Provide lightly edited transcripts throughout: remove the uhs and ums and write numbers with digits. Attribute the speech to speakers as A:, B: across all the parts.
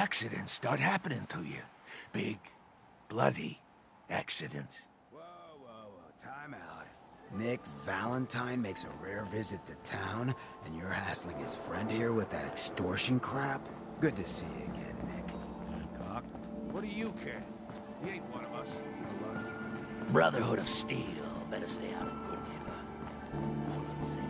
A: accidents start happening to you. Big, bloody accidents.
B: Whoa, time out. Nick Valentine makes a rare visit to town, and you're hassling his friend here with that extortion crap? Good to see you again, Nick.
A: Hancock, what do you care? He ain't one of us.
B: No love.
C: Brotherhood of Steel. Better stay out of good neighbor. Let's see.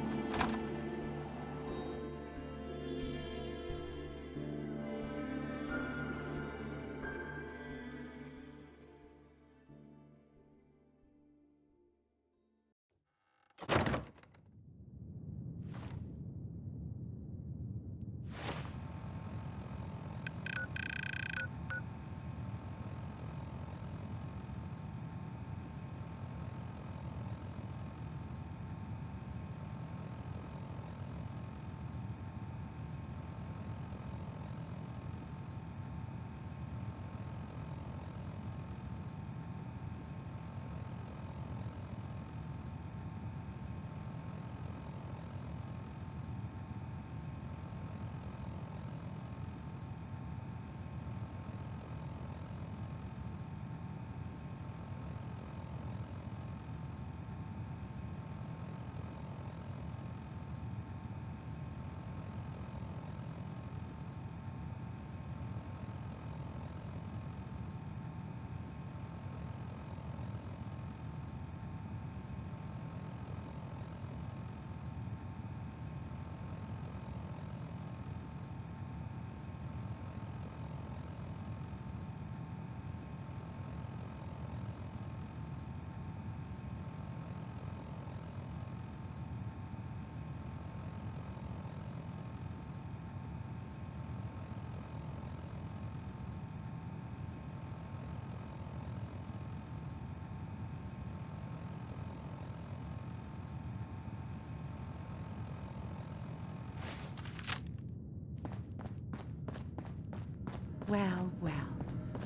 D: Well,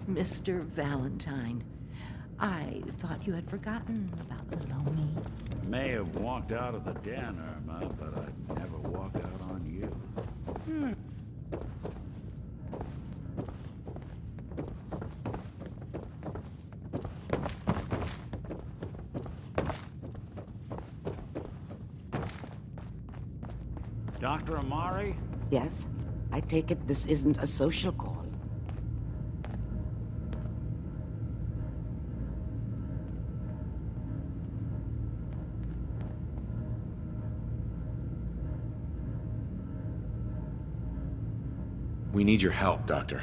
D: Mr. Valentine. I thought you had forgotten about little me.
E: May have walked out of the den, Irma, but I'd never walk out on you. Dr. Amari?
F: Yes? I take it this isn't a social call.
G: We need your help, Doctor.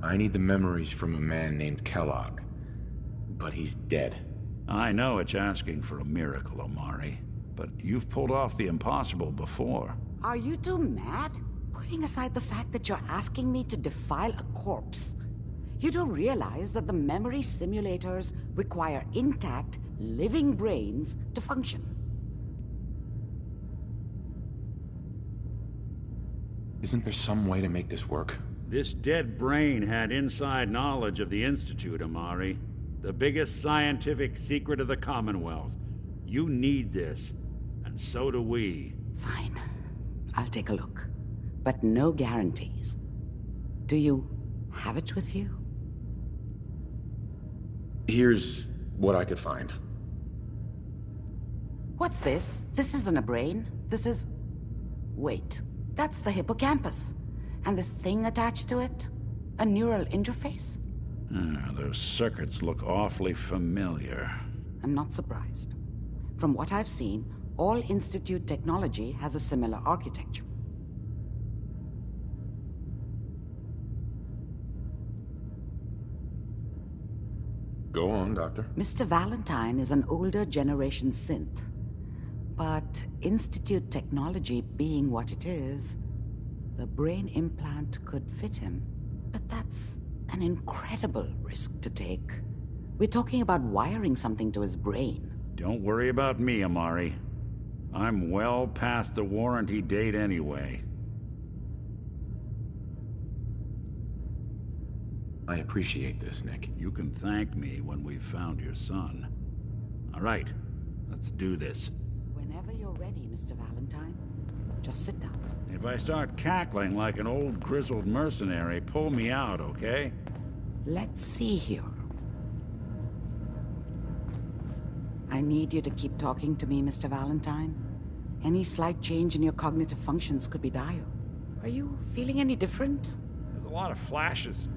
G: I need the memories from a man named Kellogg. But he's dead.
E: I know it's asking for a miracle, Amari, but you've pulled off the impossible before.
F: Are you two mad? Putting aside the fact that you're asking me to defile a corpse, you don't realize that the memory simulators require intact, living brains to function.
G: Isn't there some way to make this work?
E: This dead brain had inside knowledge of the Institute, Amari. The biggest scientific secret of the Commonwealth. You need this, and so do we.
F: Fine. I'll take a look. But no guarantees. Do you have it with you?
G: Here's what I could find.
F: What's this? This isn't a brain. This is... Wait. That's the hippocampus. And this thing attached to it? A neural interface?
E: Those circuits look awfully familiar.
F: I'm not surprised. From what I've seen, all Institute technology has a similar architecture.
G: Go on, Doctor.
F: Mr. Valentine is an older generation synth. But Institute technology being what it is, the brain implant could fit him. But that's an incredible risk to take. We're talking about wiring something to his brain.
E: Don't worry about me, Amari. I'm well past the warranty date anyway.
G: I appreciate this, Nick.
E: You can thank me when we've found your son. All right, let's do this.
F: Whenever you're ready, Mr. Valentine. Just sit down.
E: If I start cackling like an old grizzled mercenary, pull me out, okay?
F: Let's see here. I need you to keep talking to me, Mr. Valentine. Any slight change in your cognitive functions could be dire. Are you feeling any different?
E: There's a lot of flashes.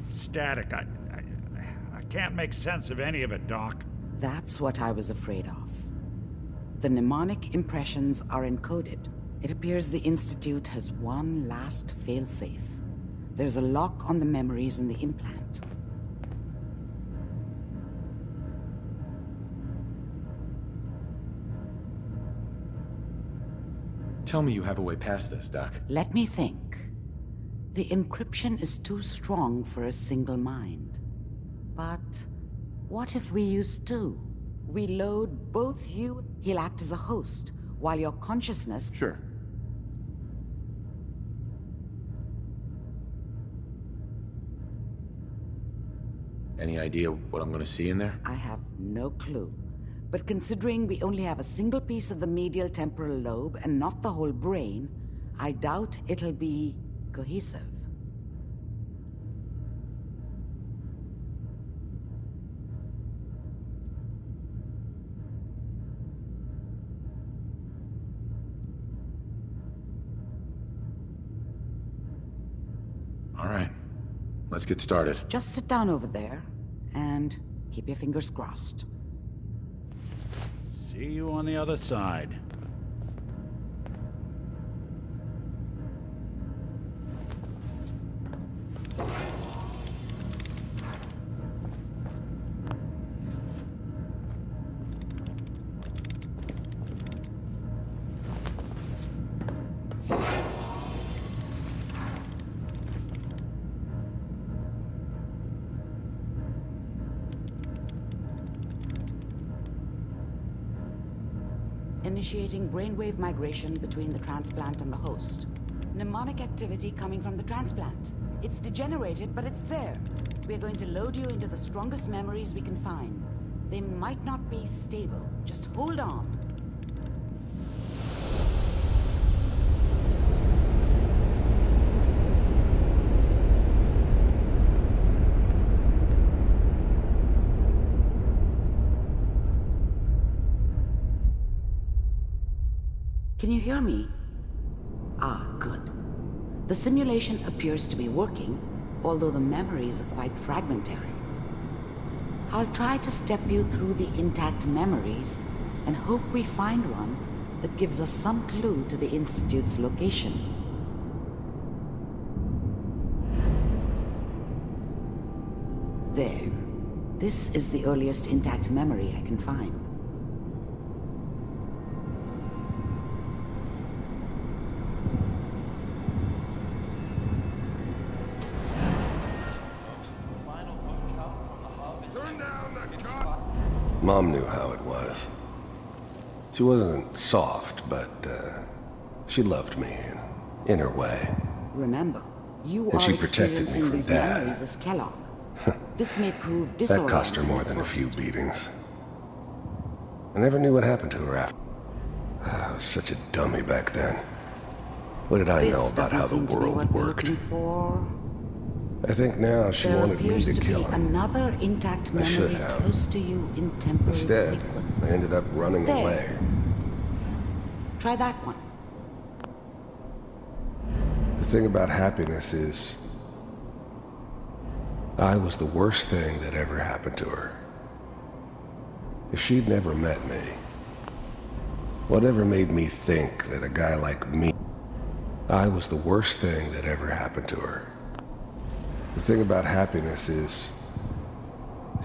E: Static. I can't make sense of any of it, Doc.
F: That's what I was afraid of. The mnemonic impressions are encoded. It appears the Institute has one last failsafe. There's a lock on the memories in the implant.
G: Tell me you have a way past this, Doc.
F: Let me think. The encryption is too strong for a single mind. But what if we use two? We load both you... He'll act as a host, while your consciousness...
G: Sure. Any idea what I'm gonna see in there?
F: I have no clue. But considering we only have a single piece of the medial temporal lobe and not the whole brain, I doubt it'll be cohesive.
G: All right. Let's get started.
F: Just sit down over there and keep your fingers crossed.
E: See you on the other side.
F: Initiating brainwave migration between the transplant and the host. Mnemonic activity coming from the transplant. It's degenerated, but it's there. We're going to load you into the strongest memories we can find. They might not be stable. Just hold on. Can you hear me? Ah, good. The simulation appears to be working, although the memories are quite fragmentary. I'll try to step you through the intact memories and hope we find one that gives us some clue to the Institute's location. There. This is the earliest intact memory I can find.
H: Mom knew how it was. She wasn't soft, but she loved me in her way.
F: Remember, you
H: And
F: are
H: she protected me
F: experiencing
H: from
F: these
H: Dad.
F: memories as Kellogg. This may prove disorienting.
H: That cost her more than a
F: at
H: few
F: first.
H: beatings. I never knew what happened to her after. I was such a dummy back then. What did I
F: This
H: know about
F: doesn't
H: how the
F: seem to be
H: world
F: what we're
H: worked?
F: looking for.
H: I think now she
F: There
H: wanted me
F: appears
H: to
F: to be
H: kill him.
F: another intact
H: I should
F: memory
H: have.
F: close to you in temporal
H: Instead,
F: sequence.
H: I ended up running
F: There.
H: away.
F: Try that one.
H: The thing about happiness is, I was the worst thing that ever happened to her. If she'd never met me, whatever made me think that a guy like me, I was the worst thing that ever happened to her. The thing about happiness is,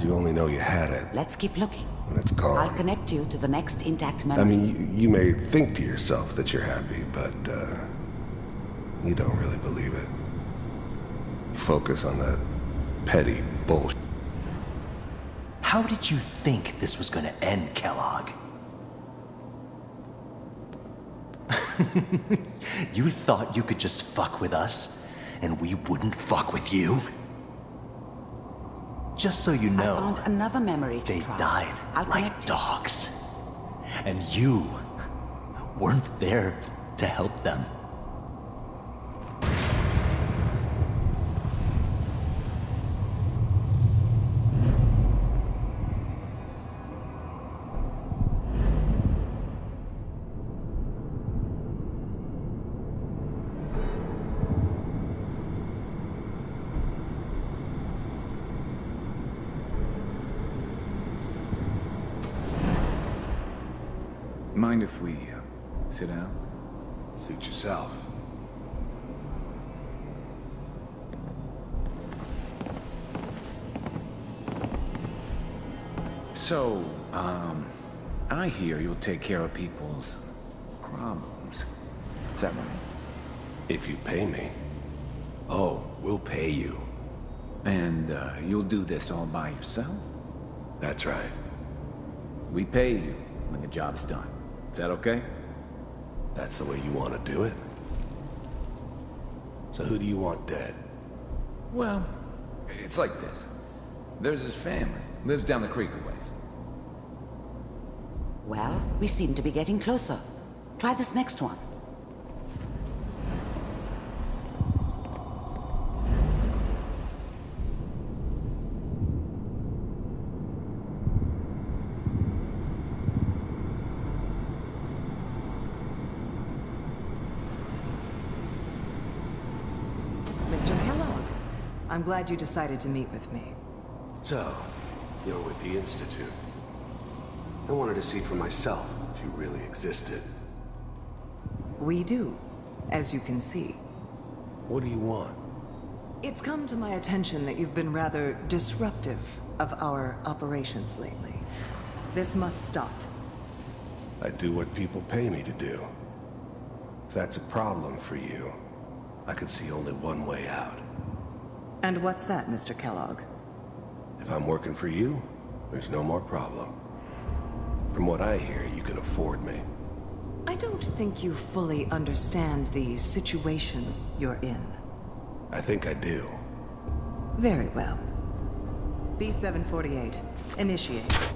H: you only know you had it
F: Let's keep looking.
H: when it's
F: I'll
H: gone.
F: connect you to the next intact memory.
H: I mean, you may think to yourself that you're happy, but you don't really believe it. You focus on that petty bullshit.
C: How did you think this was gonna end, Kellogg? You thought you could just fuck with us, and we wouldn't fuck with you? Just so you
F: I
C: know,
F: found another memory to
C: they
F: try.
C: died
F: I'll
C: like
F: connect you.
C: dogs. And you weren't there
A: to help them.
B: Mind if we sit down?
H: Suit yourself.
B: So, I hear you'll take care of people's problems. Is that right?
H: If you pay me.
A: Oh, we'll pay you.
B: And, you'll do this all by yourself?
H: That's right.
B: We pay you when the job's done. Is that okay?
H: That's the way you want to do it? So who do you want dead?
B: Well, it's like this. There's his family. Lives down the creek a ways.
F: Well, we seem to be getting closer. Try this next one.
I: Mr. Kellogg, I'm glad you decided to meet with me.
H: So, you're with the Institute. I wanted to see for myself if you really existed.
I: We do, as you can see.
H: What do you want?
I: It's come to my attention that you've been rather disruptive of our operations lately. This must stop.
H: I do what people pay me to do. If that's a problem for you, I could see only one way out.
I: And what's that, Mr. Kellogg?
H: If I'm working for you, there's no more problem. From what I hear, you can afford me.
I: I don't think you fully understand the situation you're in.
H: I think I do.
I: Very well. B-748, initiate.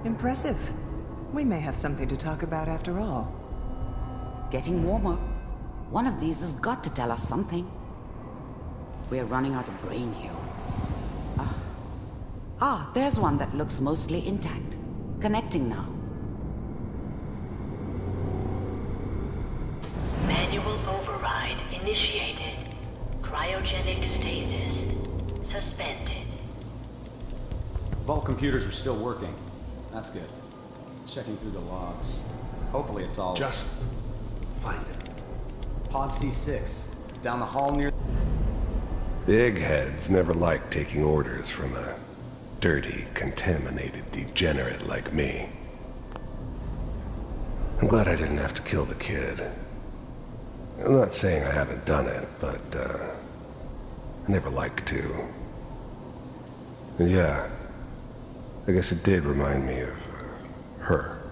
I: Impressive. We may have something to talk about after all.
F: Getting warmer. One of these has got to tell us something. We're running out of brain here. There's one that looks mostly intact. Connecting now.
J: Manual override initiated. Cryogenic stasis suspended.
K: Vault computers are still working. That's good. Checking through the logs. Hopefully it's all...
H: Just find it.
K: Pod C6. Down the hall near...
H: The eggheads never liked taking orders from a dirty, contaminated degenerate like me. I'm glad I didn't have to kill the kid. I'm not saying I haven't done it, but, I never like to. And yeah, I guess it did remind me of, her.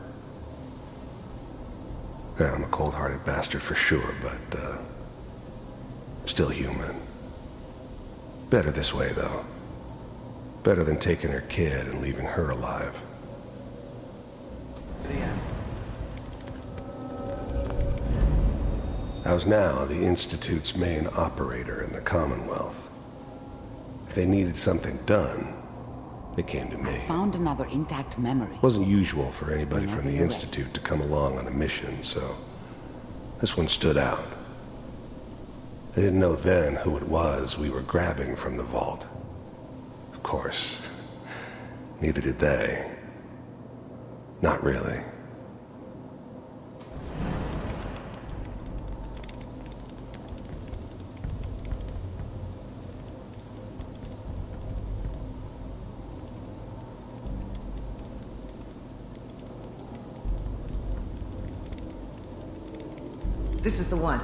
H: Yeah, I'm a cold-hearted bastard for sure, but, still human. Better this way, though. Better than taking her kid and leaving her alive. I was now the Institute's main operator in the Commonwealth. If they needed something done, they came to me.
F: I found another intact memory.
H: It wasn't usual for anybody
F: Whenever
H: from the
F: you're
H: Institute to come along on a mission, so this one stood out. I didn't know then who it was we were grabbing from the vault. Of course, neither did they. Not really.
I: This is the one.